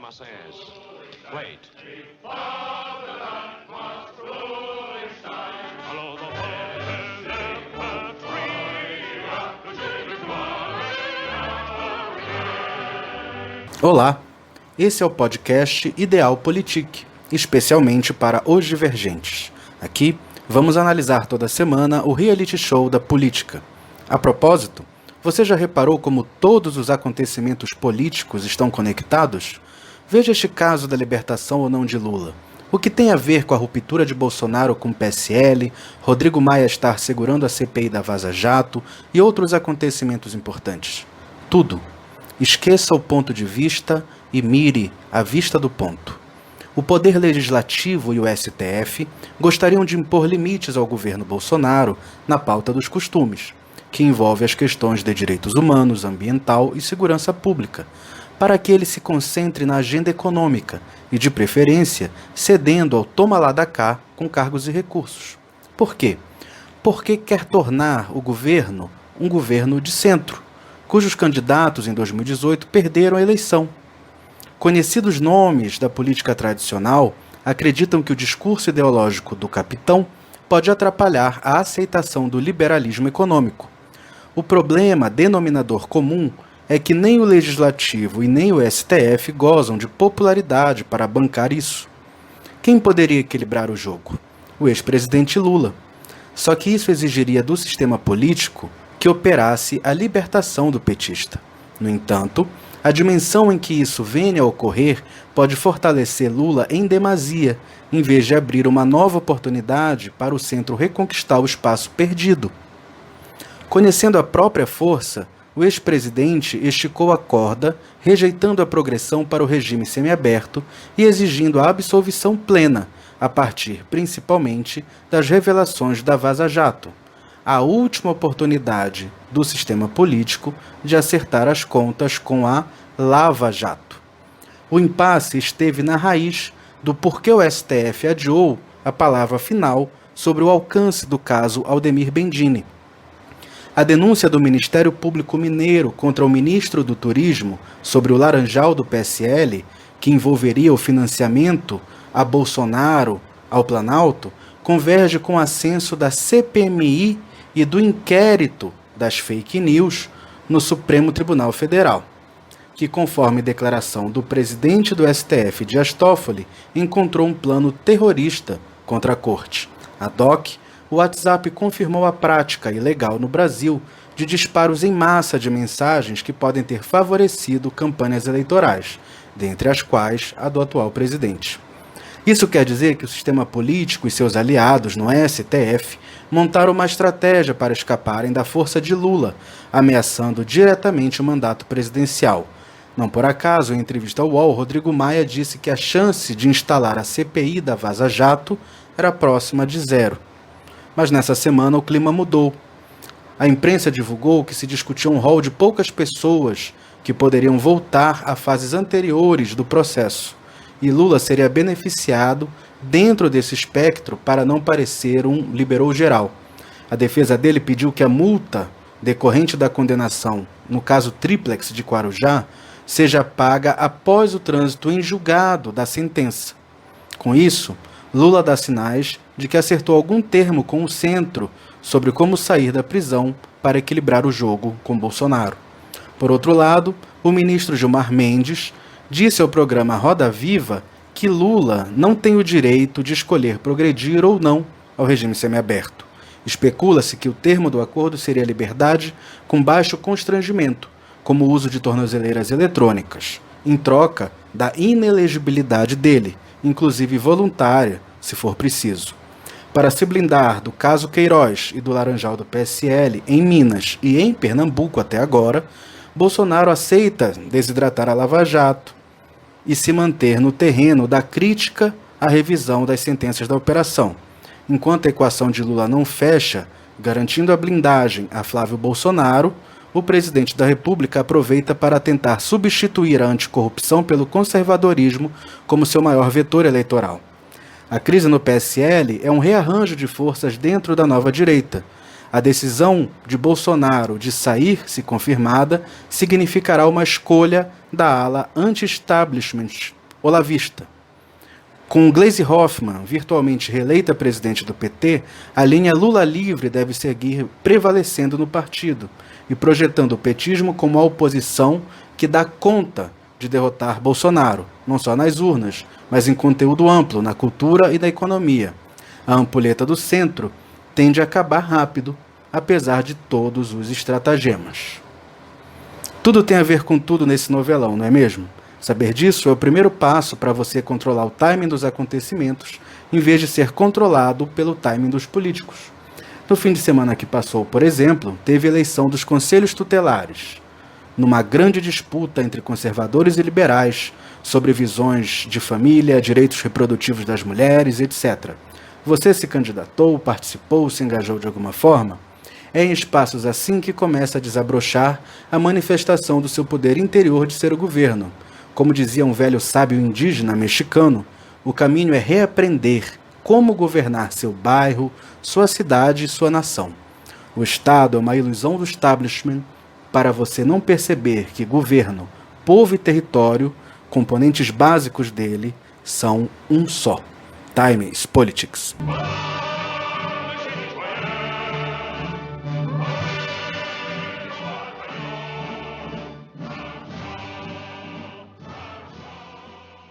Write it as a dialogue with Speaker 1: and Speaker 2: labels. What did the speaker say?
Speaker 1: tema says, wait.
Speaker 2: Olá, esse é o podcast Ideal Politique, especialmente para os divergentes. Aqui vamos analisar toda semana o reality show da política. A propósito, você já reparou como todos os acontecimentos políticos estão conectados? Veja este caso da libertação ou não de Lula. O que tem a ver com a ruptura de Bolsonaro com o PSL, Rodrigo Maia estar segurando a CPI da Vaza Jato e outros acontecimentos importantes? Tudo. Esqueça o ponto de vista e mire a vista do ponto. O Poder Legislativo e o STF gostariam de impor limites ao governo Bolsonaro na pauta dos costumes, que envolve as questões de direitos humanos, ambiental e segurança pública, para que ele se concentre na agenda econômica e, de preferência, cedendo ao toma lá da cá com cargos e recursos. Por quê? Porque quer tornar o governo um governo de centro, cujos candidatos em 2018 perderam a eleição. Conhecidos nomes da política tradicional acreditam que o discurso ideológico do capitão pode atrapalhar a aceitação do liberalismo econômico. O problema denominador comum é que nem o Legislativo e nem o STF gozam de popularidade para bancar isso. Quem poderia equilibrar o jogo? O ex-presidente Lula. Só que isso exigiria do sistema político que operasse a libertação do petista. No entanto, a dimensão em que isso venha a ocorrer pode fortalecer Lula em demasia, em vez de abrir uma nova oportunidade para o centro reconquistar o espaço perdido. Conhecendo a própria força, o ex-presidente esticou a corda, rejeitando a progressão para o regime semiaberto e exigindo a absolvição plena, a partir, principalmente, das revelações da Vaza Jato. A última oportunidade do sistema político de acertar as contas com a Lava Jato. O impasse esteve na raiz do porquê o STF adiou a palavra final sobre o alcance do caso Aldemir Bendini. A denúncia do Ministério Público Mineiro contra o ministro do Turismo sobre o Laranjal do PSL, que envolveria o financiamento a Bolsonaro ao Planalto, converge com o ascenso da CPMI e do inquérito das fake news no Supremo Tribunal Federal, que, conforme declaração do presidente do STF, Dias Toffoli, encontrou um plano terrorista contra a corte. A DOC, o WhatsApp confirmou a prática ilegal no Brasil de disparos em massa de mensagens que podem ter favorecido campanhas eleitorais, dentre as quais a do atual presidente. Isso quer dizer que o sistema político e seus aliados no STF montaram uma estratégia para escaparem da força de Lula, ameaçando diretamente o mandato presidencial. Não por acaso, em entrevista ao UOL, Rodrigo Maia disse que a chance de instalar a CPI da Vaza Jato era próxima de zero. Mas nessa semana o clima mudou. A imprensa divulgou que se discutia um rol de poucas pessoas que poderiam voltar a fases anteriores do processo. E Lula seria beneficiado dentro desse espectro para não parecer um liberou geral. A defesa dele pediu que a multa decorrente da condenação, no caso Triplex de Guarujá, seja paga após o trânsito em julgado da sentença. Com isso, Lula dá sinais de que acertou algum termo com o centro sobre como sair da prisão para equilibrar o jogo com Bolsonaro. Por outro lado, o ministro Gilmar Mendes disse ao programa Roda Viva que Lula não tem o direito de escolher progredir ou não ao regime semiaberto. Especula-se que o termo do acordo seria liberdade com baixo constrangimento, como o uso de tornozeleiras eletrônicas, em troca da inelegibilidade dele, inclusive voluntária, se for preciso. Para se blindar do caso Queiroz e do Laranjal do PSL em Minas e em Pernambuco até agora, Bolsonaro aceita desidratar a Lava Jato e se manter no terreno da crítica à revisão das sentenças da operação. Enquanto a equação de Lula não fecha, garantindo a blindagem a Flávio Bolsonaro, o presidente da República aproveita para tentar substituir a anticorrupção pelo conservadorismo como seu maior vetor eleitoral. A crise no PSL é um rearranjo de forças dentro da nova direita. A decisão de Bolsonaro de sair, se confirmada, significará uma escolha da ala anti-establishment olavista. Com Gleisi Hoffmann virtualmente reeleita presidente do PT, a linha Lula livre deve seguir prevalecendo no partido e projetando o petismo como a oposição que dá conta de derrotar Bolsonaro, não só nas urnas, mas em conteúdo amplo, na cultura e na economia. A ampulheta do centro tende a acabar rápido, apesar de todos os estratagemas. Tudo tem a ver com tudo nesse novelão, não é mesmo? Saber disso é o primeiro passo para você controlar o timing dos acontecimentos, em vez de ser controlado pelo timing dos políticos. No fim de semana que passou, por exemplo, teve eleição dos conselhos tutelares, numa grande disputa entre conservadores e liberais sobre visões de família, direitos reprodutivos das mulheres, etc. Você se candidatou, participou, se engajou de alguma forma? É em espaços assim que começa a desabrochar a manifestação do seu poder interior de ser o governo. Como dizia um velho sábio indígena mexicano, o caminho é reaprender como governar seu bairro, sua cidade e sua nação. O Estado é uma ilusão do establishment para você não perceber que governo, povo e território, componentes básicos dele, são um só. Time is Politics.